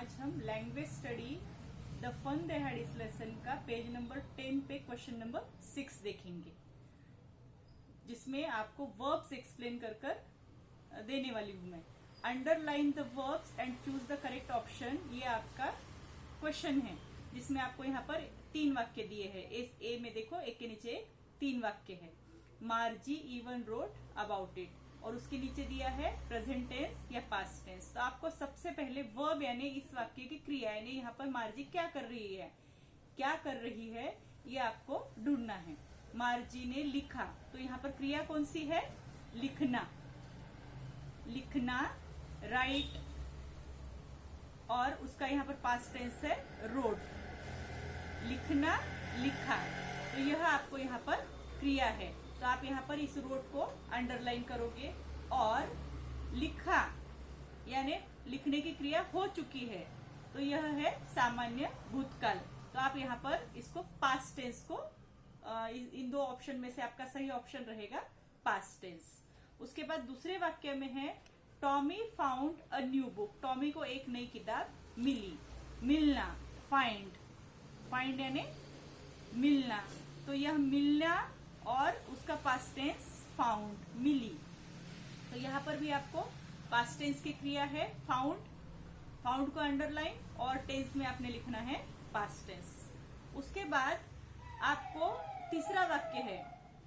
आज हम language study the fun they had इस लेसन का पेज नंबर 10 पे क्वेश्चन नंबर 6 देखेंगे, जिसमें आपको वर्ब्स एक्सप्लेन कर देने वाली हूं मैं। Underline the verbs and choose the correct option, ये आपका क्वेश्चन है, जिसमें आपको यहाँ पर 3 वाक्य दिए हैं। इस ए में देखो, एक के नीचे एक 3 वाक्य है। मार्जी इवन रोट अबाउट इट, और उसके नीचे दिया है प्रेजेंट टेंस या पास्ट टेंस। तो आपको सबसे पहले वर्ब यानी इस वाक्य की क्रिया यानी यहाँ पर मार्जी क्या कर रही है ये आपको ढूंढना है। मार्जी ने लिखा, तो यहाँ पर क्रिया कौन सी है? लिखना, राइट, और उसका यहाँ पर पास्ट टेंस है रोट। लिखना, लिखा, तो यह आपको यहाँ पर क्रिया है। तो आप यहाँ पर इस रोट को अंडरलाइन करोगे, और लिखा यानी लिखने की क्रिया हो चुकी है, तो यह है सामान्य भूतकाल। तो आप यहाँ पर इसको पास्ट टेंस को इन 2 ऑप्शन में से आपका सही ऑप्शन रहेगा पास्ट टेंस। उसके बाद दूसरे वाक्य में है Tommy found a new book. Tommy को एक नई किताब मिली। मिलना, फाइंड यानी मिलना, तो यह मिलना और उसका पास्ट टेंस फाउंड, मिली। तो यहाँ पर भी आपको पास्ट टेंस की क्रिया है फाउंड को अंडरलाइन, और टेंस में आपने लिखना है पास्ट टेंस। उसके बाद आपको तीसरा वाक्य है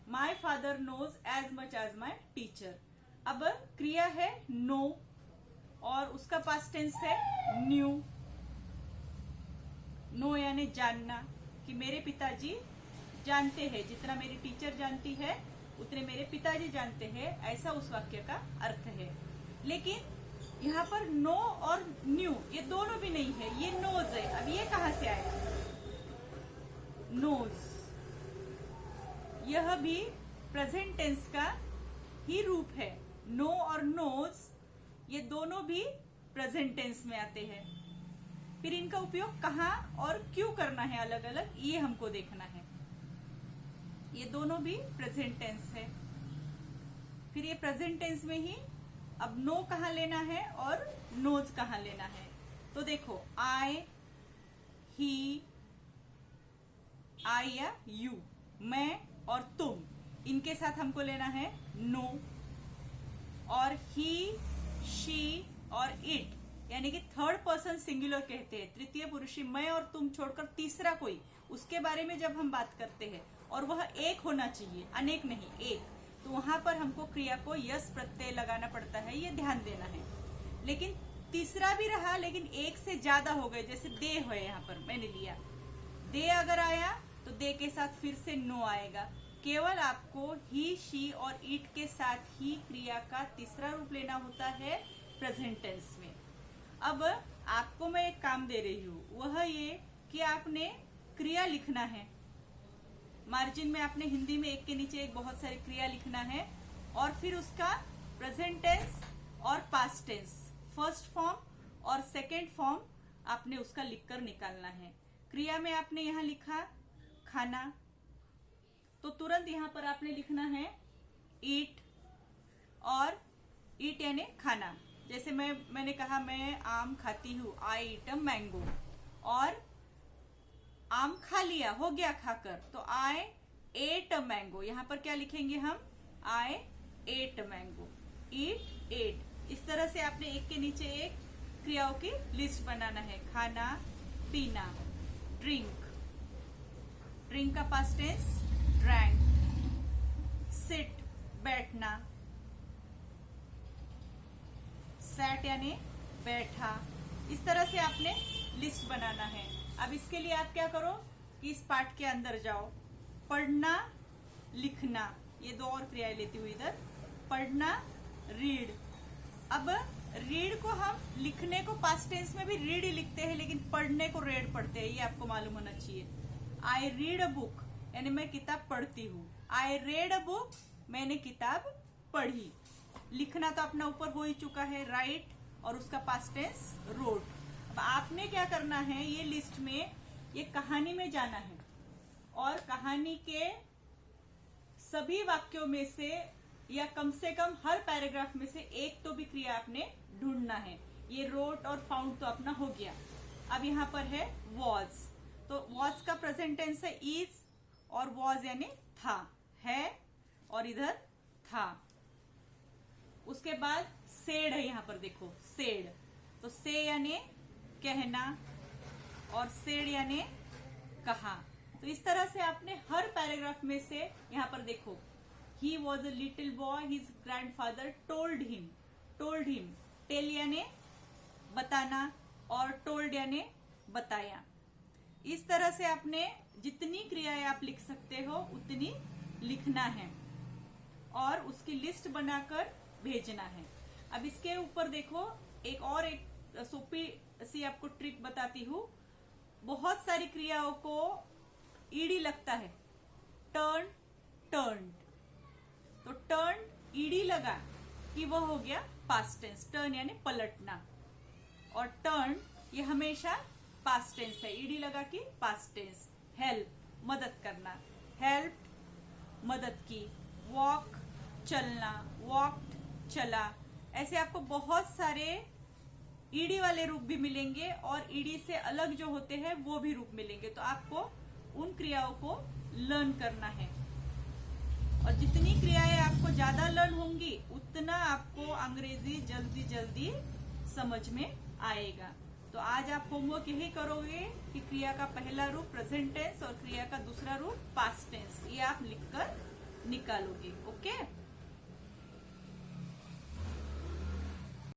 my father knows as much as my teacher. अब क्रिया है नो, और उसका पास्ट टेंस है न्यू। नो यानी जानना, कि मेरे पिताजी जानते हैं, जितना मेरी टीचर जानती है उतने मेरे पिताजी जानते हैं, ऐसा उस वाक्य का अर्थ है। लेकिन यहाँ पर नो और न्यू ये दोनों भी नहीं है, ये नोज है। अब ये कहां से आया? नोज, यह भी प्रेजेंट टेंस का ही रूप है। नो और नोज ये दोनों भी प्रेजेंट टेंस में आते हैं। फिर इनका उपयोग कहाँ और क्यों करना है अलग अलग, ये हमको देखना है। ये दोनों भी प्रेजेंट टेंस है। फिर ये प्रेजेंट टेंस में ही अब नो कहाँ लेना है और नोज कहाँ लेना है। तो देखो आई, ही, आई या यू, मैं और तुम, इनके साथ हमको लेना है नो। और ही, शी और इट यानी कि थर्ड पर्सन सिंगुलर कहते हैं, तृतीय पुरुषी मैं और तुम छोड़कर तीसरा कोई, उसके बारे में जब हम बात करते हैं, और वह एक होना चाहिए, अनेक नहीं, एक, तो वहां पर हमको क्रिया को यस प्रत्यय लगाना पड़ता है, ये ध्यान देना है। लेकिन तीसरा भी रहा, लेकिन एक से ज्यादा हो गए, जैसे दे है, यहाँ पर मैंने लिया दे, अगर आया तो दे के साथ फिर से नो आएगा। केवल आपको ही, शी और इट के साथ ही क्रिया का तीसरा रूप लेना होता है प्रेजेंट टेंस में। अब आपको मैं एक काम दे रही हूँ, वह ये कि आपने क्रिया लिखना है। मार्जिन में आपने हिंदी में एक के नीचे एक बहुत सारी क्रिया लिखना है, और फिर उसका प्रेजेंट टेंस और पास्ट टेंस, फर्स्ट फॉर्म और सेकेंड फॉर्म आपने उसका लिखकर निकालना है। क्रिया में आपने यहाँ लिखा खाना, तो तुरंत यहाँ पर आपने लिखना है ईट, और ईट यानी खाना। जैसे मैंने कहा मैं आम खाती हूँ, आई ईट अ मैंगो, और आम खा लिया, हो गया खाकर, तो आई एट अ मैंगो। यहाँ पर क्या लिखेंगे हम? आई एट मैंगो, ईट, एट। इस तरह से आपने एक के नीचे एक क्रियाओं की लिस्ट बनाना है। खाना, पीना, ड्रिंक, ड्रिंक का पास्ट टेंस ड्रैंक, सिट बैठना, सैट यानी बैठा। इस तरह से आपने लिस्ट बनाना है। अब इसके लिए आप क्या करो कि इस पार्ट के अंदर जाओ। पढ़ना, लिखना, ये 2 और क्रियाएं लेती हुई इधर। पढ़ना, रीड। अब रीड को हम लिखने को पास्ट टेंस में भी रीड ही लिखते हैं, लेकिन पढ़ने को रेड पढ़ते हैं, ये आपको मालूम होना चाहिए। आई रीड अ बुक यानी मैं किताब पढ़ती हूँ। आई रेड अ बुक, मैंने किताब पढ़ी। लिखना तो अपना ऊपर हो ही चुका है, राइट, और उसका पास्ट टेंस रोट। अब आपने क्या करना है, ये लिस्ट में ये कहानी में जाना है, और कहानी के सभी वाक्यों में से या कम से कम हर पैराग्राफ में से एक तो भी क्रिया आपने ढूंढना है। ये रोट और फाउंड तो अपना हो गया। अब यहाँ पर है वॉज, तो वॉज का प्रेजेंट टेंस है इज, और वॉज यानी था, है और इधर था। उसके बाद सेड है, यहाँ पर देखो सेड, तो से यानी कहना और सेड यानी कहा। तो इस तरह से आपने हर पैराग्राफ में से यहाँ पर देखो, he was a little boy, his grandfather told him, told him, tell यानी बताना और टोल्ड यानी बताया। इस तरह से आपने जितनी क्रियाएं आप लिख सकते हो उतनी लिखना है और उसकी लिस्ट बनाकर भेजना है। अब इसके ऊपर देखो, एक सोपी सी आपको ट्रिक बताती हूँ। बहुत सारी क्रियाओं को ईडी लगता है, टर्न, टर्न, तो टर्न ईडी लगा कि वह हो गया पास्ट टेंस, टर्न यानी पलटना, और टर्न ये हमेशा पास्ट टेंस है, ईडी लगा कि पास्ट टेंस। हेल्प मदद करना, हेल्प मदद की, वॉक चलना, वॉक्ड चला। ऐसे आपको बहुत सारे ईडी वाले रूप भी मिलेंगे और ईडी से अलग जो होते हैं वो भी रूप मिलेंगे। तो आपको उन क्रियाओं को लर्न करना है, और जितनी क्रियाएं आपको ज्यादा लर्न होंगी उतना आपको अंग्रेजी जल्दी जल्दी समझ में आएगा। तो आज आप होमवर्क यही करोगे कि क्रिया का पहला रूप प्रेजेंट टेंस और क्रिया का दूसरा रूप पास्ट टेंस, ये आप लिखकर निकालोगे। ओके।